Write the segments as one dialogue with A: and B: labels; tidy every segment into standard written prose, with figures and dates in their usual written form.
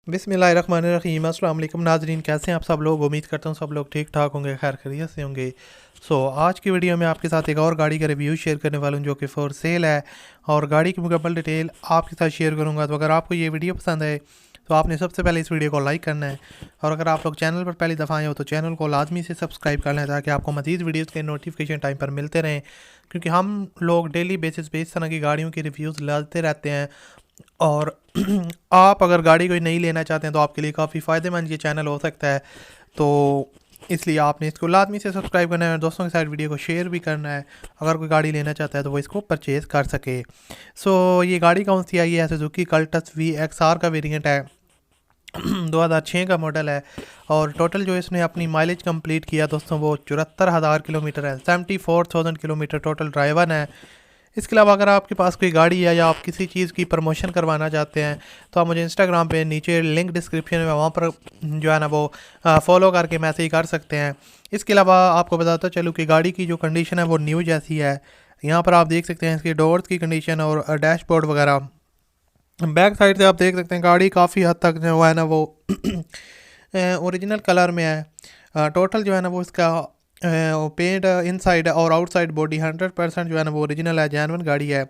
A: बिस्मिल्लाहिर्रहमानिर्रहीम। अस्सलाम वालेकुम नाज़रीन, कैसे हैं आप सब लोग। उम्मीद करता हूँ सब लोग ठीक ठाक होंगे, खैर खैरियत से होंगे। आज की वीडियो में आपके साथ एक और गाड़ी का रिव्यू शेयर करने वाला हूँ जो कि फॉर सेल है, और गाड़ी की मुकम्मल डिटेल आपके साथ शेयर करूँगा। तो अगर आपको ये वीडियो पसंद है तो आपने सबसे पहले इस वीडियो को लाइक करना है, और अगर आप लोग चैनल पर पहली दफ़ा आए हो तो चैनल को लाजमी से सब्सक्राइब कर लें ताकि आपको मज़ीद वीडियोज़ के नोटिफिकेशन टाइम पर मिलते रहें, क्योंकि हम लोग डेली बेसिस पे इस तरह की गाड़ियों की रिव्यूज़ लाते रहते हैं। और आप अगर गाड़ी कोई नहीं लेना चाहते हैं तो आपके लिए काफ़ी फ़ायदेमंद ये चैनल हो सकता है। तो इसलिए आपने इसको लाजमी से सब्सक्राइब करना है और दोस्तों के साथ वीडियो को शेयर भी करना है, अगर कोई गाड़ी लेना चाहता है तो वो इसको परचेज़ कर सके। ये गाड़ी कौन सी आई है? सुजुकी कल्टस VXR का वेरिएंट है, 2006 का मॉडल है, और टोटल जो इसने अपनी माइलेज कंप्लीट किया दोस्तों वो 74,000 किलोमीटर है। 74,000 किलोमीटर टोटल ड्राइवन है। इसके अलावा अगर आपके पास कोई गाड़ी है या आप किसी चीज़ की प्रमोशन करवाना चाहते हैं तो आप मुझे इंस्टाग्राम पे नीचे लिंक डिस्क्रिप्शन में वहाँ पर जो है ना वो फॉलो करके मैसेज कर सकते हैं। इसके अलावा आपको बताता चलूँ कि गाड़ी की जो कंडीशन है वो न्यू जैसी है। यहाँ पर आप देख सकते हैं इसकी डोर्स की कंडीशन और डैशबोर्ड वगैरह। बैक साइड से आप देख सकते हैं गाड़ी काफ़ी हद तक जो है ना वो ओरिजिनल कलर में है। टोटल जो है ना वो इसका पेंट इनसाइड और आउटसाइड बॉडी 100% जो है ना वो ओरिजिनल है, जेन्युइन गाड़ी है।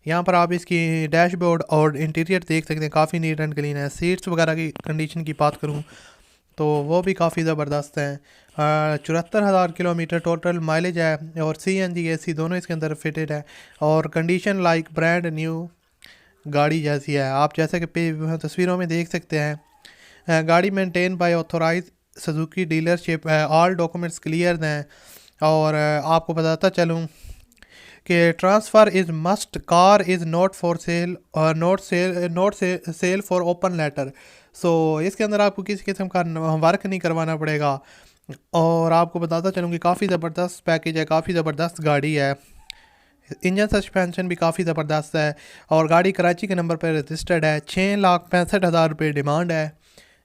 A: यहाँ पर आप इसकी डैशबोर्ड और इंटीरियर देख सकते हैं, काफ़ी नीट एंड क्लीन है। सीट्स वगैरह की कंडीशन की बात करूँ तो वो भी काफ़ी ज़बरदस्त हैं। 74,000 किलोमीटर टोटल माइलेज है, और CNG AC दोनों इसके अंदर फिटेड है, और कंडीशन लाइक ब्रांड न्यू गाड़ी जैसी है। आप जैसे कि तस्वीरों में देख सकते हैं गाड़ी maintain by authorise Suzuki dealership है, ऑल डॉक्यूमेंट्स क्लियर हैं। और आपको बताता चलूँ कि transfer is must, car is not for sale और not sale for open letter. इसके अंदर आपको किसी किस्म का वर्क नहीं करवाना पड़ेगा। और आपको बताता चलूँ कि काफ़ी ज़बरदस्त पैकेज है, काफ़ी ज़बरदस्त गाड़ी है। इंजन सस्पेंशन भी काफ़ी ज़बरदस्त है, और गाड़ी कराची के नंबर पर रजिस्टर्ड है। 6,65,000 रुपये डिमांड है,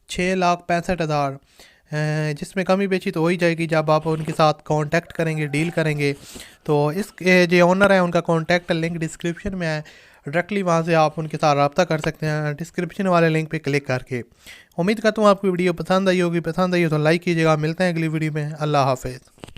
A: 6,65,000, जिसमें कमी बेची तो हो ही जाएगी जब आप उनके साथ कांटेक्ट करेंगे, डील करेंगे। तो इसके जो ओनर है उनका कांटेक्ट लिंक डिस्क्रिप्शन में है, डायरेक्टली वहाँ से आप उनके साथ रब्ता कर सकते हैं डिस्क्रिप्शन वाले लिंक पे क्लिक करके। उम्मीद करता हूँ आपको वीडियो पसंद आई होगी। पसंद आई हो तो लाइक कीजिएगा। मिलते हैं अगली वीडियो में। अल्लाह हाफ़िज़।